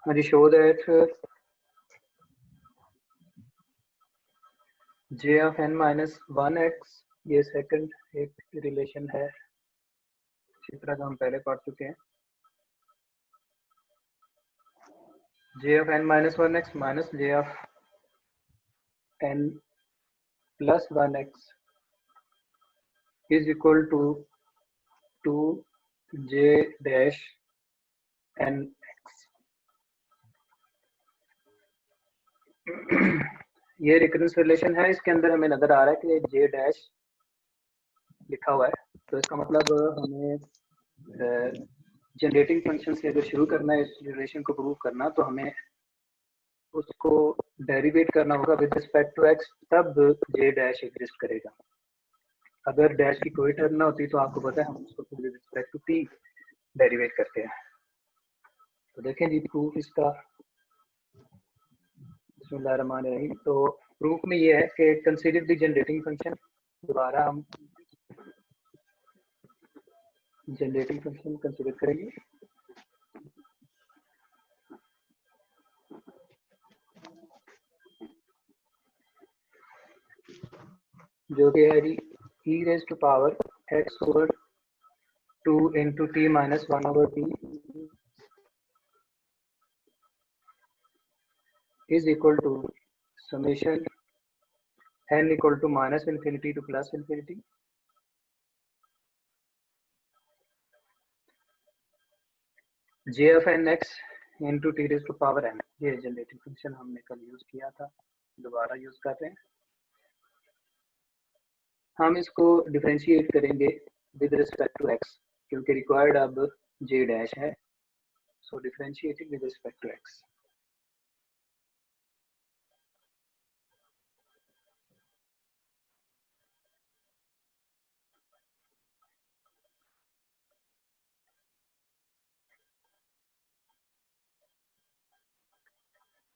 Ji, show that j of n minus 1x ये second एक relation है, इसी तरह का हम पहले पढ़ चुके हैं। j of n minus 1x minus j of n plus 1x is equal to 2j dash nx। ये रिकरेंस रिलेशन है, इसके अंदर हमें नजर आ रहा है कि j डैश लिखा हुआ है, तो इसका मतलब हमें जनरेटिंग फंक्शन से अगर शुरू करना है इस रिलेशन को प्रूव करना, तो हमें उसको डेरिवेट करना होगा विद रिस्पेक्ट टू x, तब j डैश एग्जिस्ट करेगा। अगर डैश की कोई टर्म ना होती तो आपको पता है हम उसको with respect to t derivate करते हैं। तो देखें जी प्रूफ इसका, बिस्मिल्लाहिर्रहमानिर्रहीम। तो प्रूफ में ये है कि कंसीडर द जनरेटिंग फंक्शन, दोबारा हम जनरेटिंग फंक्शन कंसीडर करेंगे। जो कि है e raise to power x over 2 into T minus 1 over T is equal to summation n equal to minus infinity to plus infinity j of N X into T raise to power n। ये generating function हमने कल use किया था, दोबारा use कर रहे हैं। हम इसको डिफरेंशिएट करेंगे विद रिस्पेक्ट टू x, क्योंकि रिक्वायर्ड अब j डैश है, so differentiating with respect to x।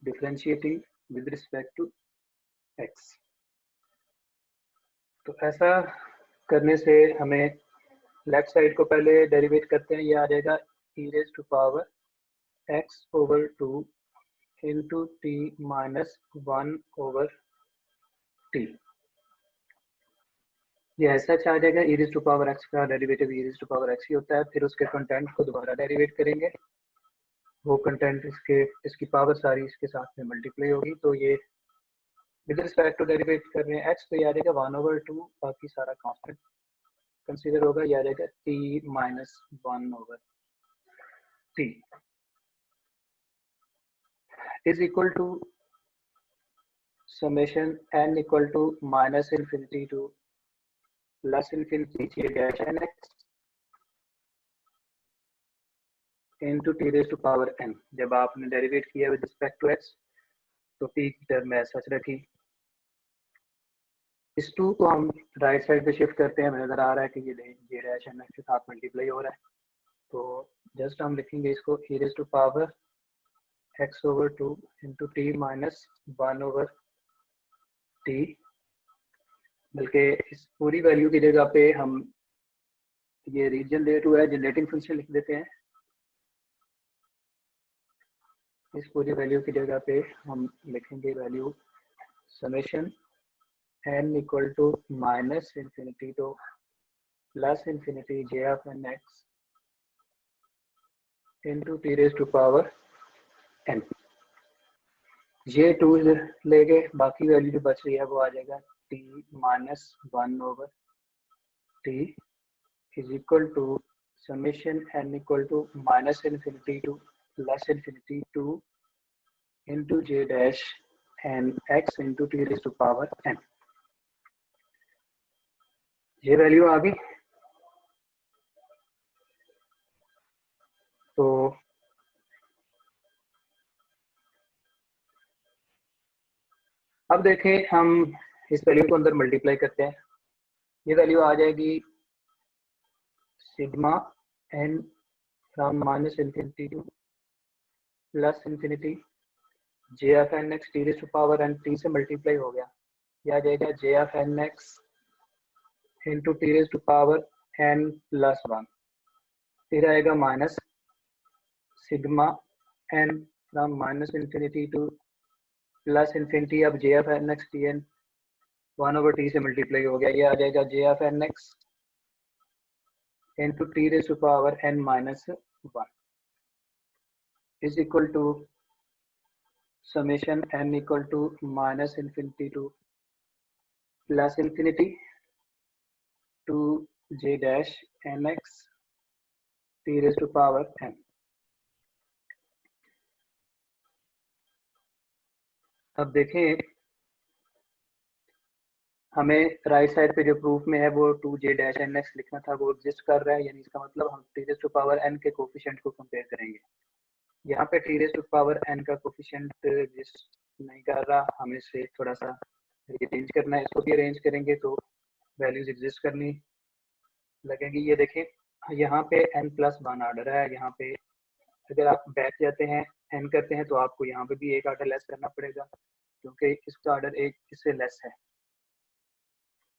Differentiating with respect to x, तो ऐसा करने से हमें लेफ्ट साइड को पहले डेरिवेट करते हैं, ये आ जाएगा e raise to power x over 2 into T minus 1 over T. ये ऐसा आ जाएगा, e raise to power x का derivative e raise to power x ही होता है। फिर उसके कंटेंट को दोबारा डेरिवेट करेंगे, वो कंटेंट इसकी पावर सारी इसके साथ में मल्टीप्लाई होगी, तो ये विद रिस्पेक्ट टू डेरिवेट कर रहे हैं x, तो ये आ जाएगा 1 ओवर 2, बाकी सारा कांस्टेंट कंसीडर होगा, ये आ जाएगा t minus 1 over t is equal to summation n equal to minus infinity to plus infinity j dash n x into T raise to power n। जब आपने डेरिवेट किया विद रिस्पेक्ट टू x, तो t की term में such रखी। इस 2 को हम राइट साइड पे शिफ्ट करते हैं, हमें नजर आ रहा है कि ये j डैश n x के साथ मल्टीप्लाई हो रहा है, तो जस्ट हम लिखेंगे इसको e raise to power x over 2 into T minus 1 over T, बल्कि इस पूरी वैल्यू की जगह पे हम ये रीजन रेट हुआ है जनरेटिंग फंक्शन लिख देते हैं। इस पूरी वैल्यू की जगह पे हम लिखेंगे value summation n equal to minus infinity to plus infinity j of n x into T raise to power n। ये 2 ले गए, बाकी वैल्यू जो बच रही है वो आ जाएगा t minus 1 over t is equal to summation n equal to minus infinity to plus infinity 2 into j dash n x into T raise to power n। ये वैल्यू आ गई। तो अब देखें, हम इस वैल्यू को अंदर मल्टीप्लाई करते हैं, ये वैल्यू आ जाएगी sigma n from minus infinity to plus infinity j of n x T raise to power n, t से मल्टीप्लाई हो गया, यह आ जाएगा j of n x into T raise to power n plus 1, फिर आएगा minus sigma n from minus infinity to plus infinity. अब J F N X T N 1/t से मल्टीप्लाई हो गया, ये आ जाएगा J F N X into T raise to power n minus 1 is equal to summation n equal to minus infinity to plus infinity to j dash nx t raised to power n। अब देखें, हमें right side पे जो proof में है वो 2j dash nx लिखना था, वो एग्जिस्ट कर रहा है, यानी इसका मतलब हम t raised to power n के कोफिशिएंट को कंपेयर करेंगे। यहाँ पे t raised to power n का कोफिशिएंट एग्जिस्ट नहीं कर रहा, हमें इसे थोड़ा सा अरेंज करना है। इसको भी अरेंज करेंगे तो वैल्यूज एग्जिस्ट करनी लगेंगी। ये देखें, यहाँ पे n+1 ऑर्डर है, यहाँ पे अगर आप बैठ जाते हैं n करते हैं तो आपको यहाँ पे भी एक ऑर्डर लेस करना पड़ेगा, क्योंकि इसका ऑर्डर एक इससे लेस है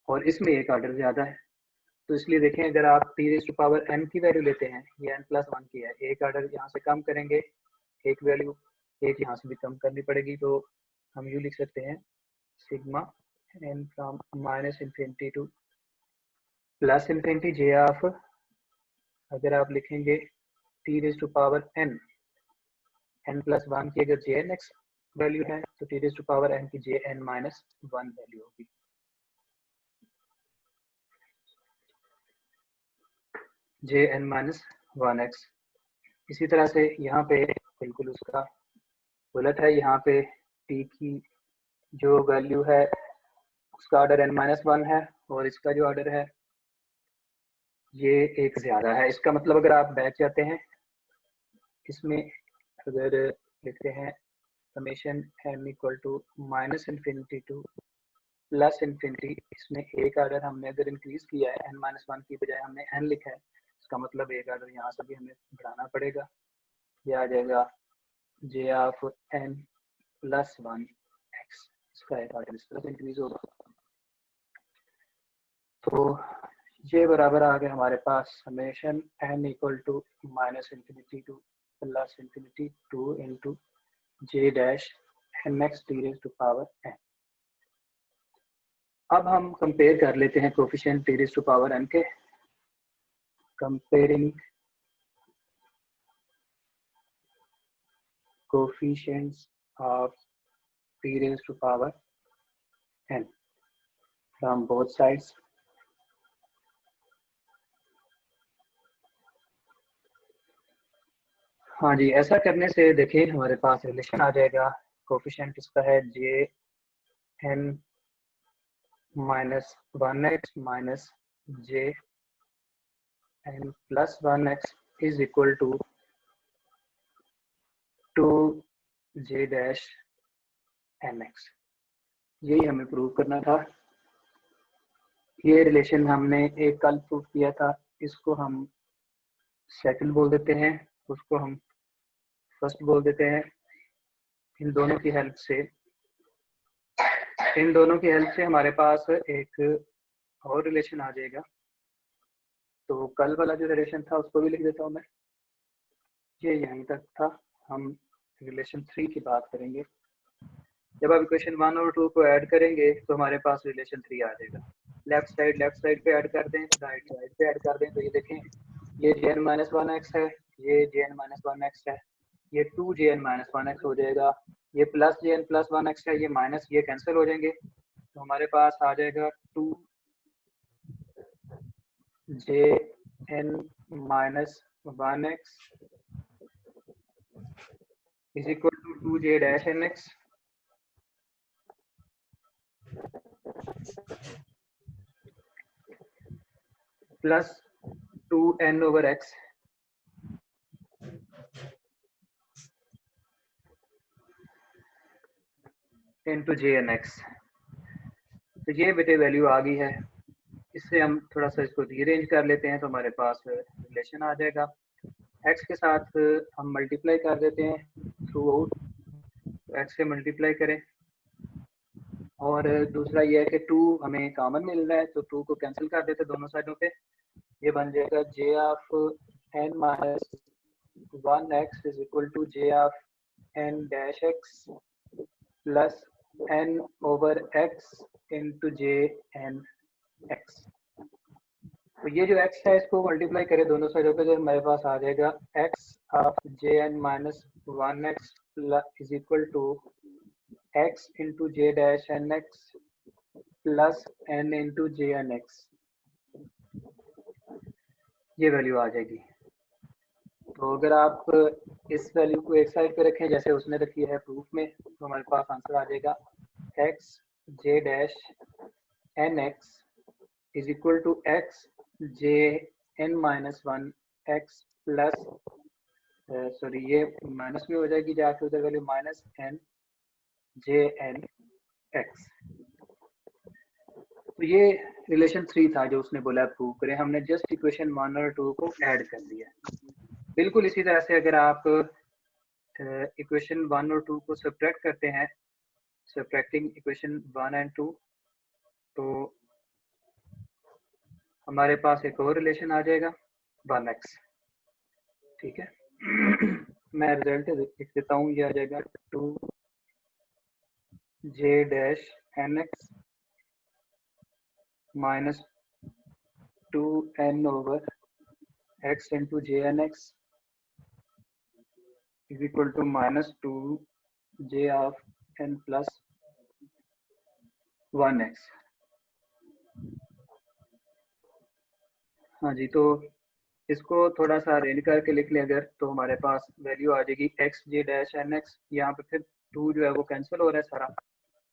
और इसमें एक ऑर्डर ज़्यादा है। तो इसलिए देखें, अगर आप t raise to power n की वैल्यू लेते हैं, ये n+1 की है, एक ऑर्डर यहाँ से कम करेंगे, एक वैल्यू एक यहाँ से भी कम करनी पड़ेगी। तो हम यूँ लिख सकते हैं sigma n from minus infinity to plus infinity J of, अगर आप लिखेंगे t raise to power n+1 की अगर जे एन एक्स वैल्यू है तो t raise to power n की जे एन माइनस 1 वैल्यू होगी। J N minus 1x। इसी तरह से यहाँ पे बिल्कुल उसका उलट है, यहाँ पे t की जो वैल्यू है उसका ऑर्डर n-1 है और इसका जो ऑर्डर है ये एक ज़्यादा है। इसका मतलब अगर आप बैठ जाते हैं इसमें, अगर लिखते हैं summation n equal to minus infinity to plus infinity, इसमें एक ऑर्डर हमने अगर इंक्रीज किया है, n-1 की बजाय हमने n लिखा है, इसका मतलब एक ऑर्डर यहाँ से भी हमें बढ़ाना पड़ेगा। यह आ जाएगा जे ऑफ n+1 x, इसका एक ऑर्डर इस तरह से इंक्रीज होगा। तो ये बराबर आ गया हमारे पास summation n equal to minus infinity to plus infinity 2 into J dash N X T raise to power n। अब हम कंपेयर कर लेते हैं coefficient T raise to power n के। Comparing coefficients of T raise to power n from both sides. हाँ जी, ऐसा करने से देखिए हमारे पास रिलेशन आ जाएगा। कोफिशिएंट इसका है जे एन माइनस 1x माइनस J N plus 1x is equal to 2j dash nx। यही हमें प्रूव करना था। ये रिलेशन हमने एक कल प्रूव किया था, इसको हम सेकंड बोल देते हैं, उसको हम फर्स्ट बोल देते हैं। इन दोनों की हेल्प से हमारे पास एक और रिलेशन आ जाएगा। तो कल वाला जो रिलेशन था उसको भी लिख देता हूँ मैं, ये यहीं तक था। हम रिलेशन 3 की बात करेंगे। जब आप इक्वेशन 1 और 2 को ऐड करेंगे तो हमारे पास रिलेशन 3 आ जाएगा। लेफ्ट साइड पे ऐड कर दें, राइट साइड पे ऐड कर दें, तो ये देखें, ये jn-1x है, ये jn-1x है, ये 2jn-1x हो जाएगा, ये प्लस jn+1x है, ये माइनस, ये कैंसिल हो जाएंगे, तो हमारे पास आ जाएगा 2jn-1x is equal to 2j dash nx plus 2n/x into jnx। तो ये बेटे वैल्यू आ गई है। इससे हम थोड़ा सा इसको रीअरेंज कर लेते हैं तो हमारे पास रिलेशन आ जाएगा। x के साथ हम मल्टीप्लाई कर देते हैं थ्रू आउट, तो x से मल्टीप्लाई करें, और दूसरा ये है कि 2 हमें कॉमन मिल रहा है तो 2 को कैंसिल कर देते दोनों साइडों पे। ये बन जाएगा j of n minus 1x is equal to j of n dash x plus n over x into J N X. तो ये जो x है इसको मल्टीप्लाई करें दोनों साइडों पे, तो हमारे पास आ जाएगा x of J N minus 1x is equal to x into J dash N X plus n into J N X. ये वैल्यू आ जाएगी। तो अगर आप इस वैल्यू को एक साइड पे रखें जैसे उसने रखी है प्रूफ में, तो हमारे पास आंसर आ जाएगा x J dash N X is equal to x J N minus 1 X plus sorry ये माइनस में हो जाएगी जाके उधर value minus N J N X. तो ये रिलेशन 3 था जो उसने बोला प्रूव करें, हमने जस्ट इक्वेशन 1 और 2 को ऐड कर दिया। बिल्कुल इसी तरह से अगर आप इक्वेशन 1 और 2 को सब्ट्रैक्ट करते हैं, सब्ट्रैक्टिंग इक्वेशन 1 एंड 2, तो हमारे पास एक और रिलेशन आ जाएगा 1x। ठीक है, मैं रिजल्ट लिख देता हूँ, ये आ जाएगा 2 J dash N X minus 2n over x into J N X is equal to minus 2 J of n plus 1x। हाँ जी, तो इसको थोड़ा सा अरेंज करके लिख लें अगर, तो हमारे पास वैल्यू आ जाएगी x J dash N x. यहाँ पे फिर 2 जो है वो कैंसिल हो रहा है सारा,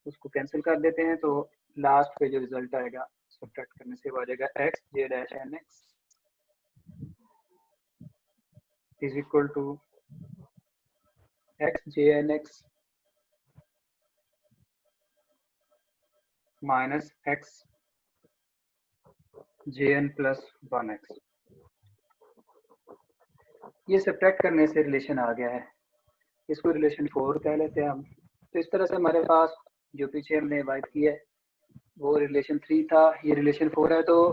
उसको कैंसिल कर देते हैं, तो लास्ट पे जो रिजल्ट आएगा सब्ट्रैक्ट करने से वो आ जाएगा x J dash N X is equal to x J N X minus x J N plus 1x। ये सब्ट्रैक्ट करने से रिलेशन आ गया है, इसको रिलेशन 4 कह लेते हैं हम। तो इस तरह से हमारे पास जो पीछे हमने वाइट की है वो रिलेशन 3 था, ये रिलेशन 4 है। तो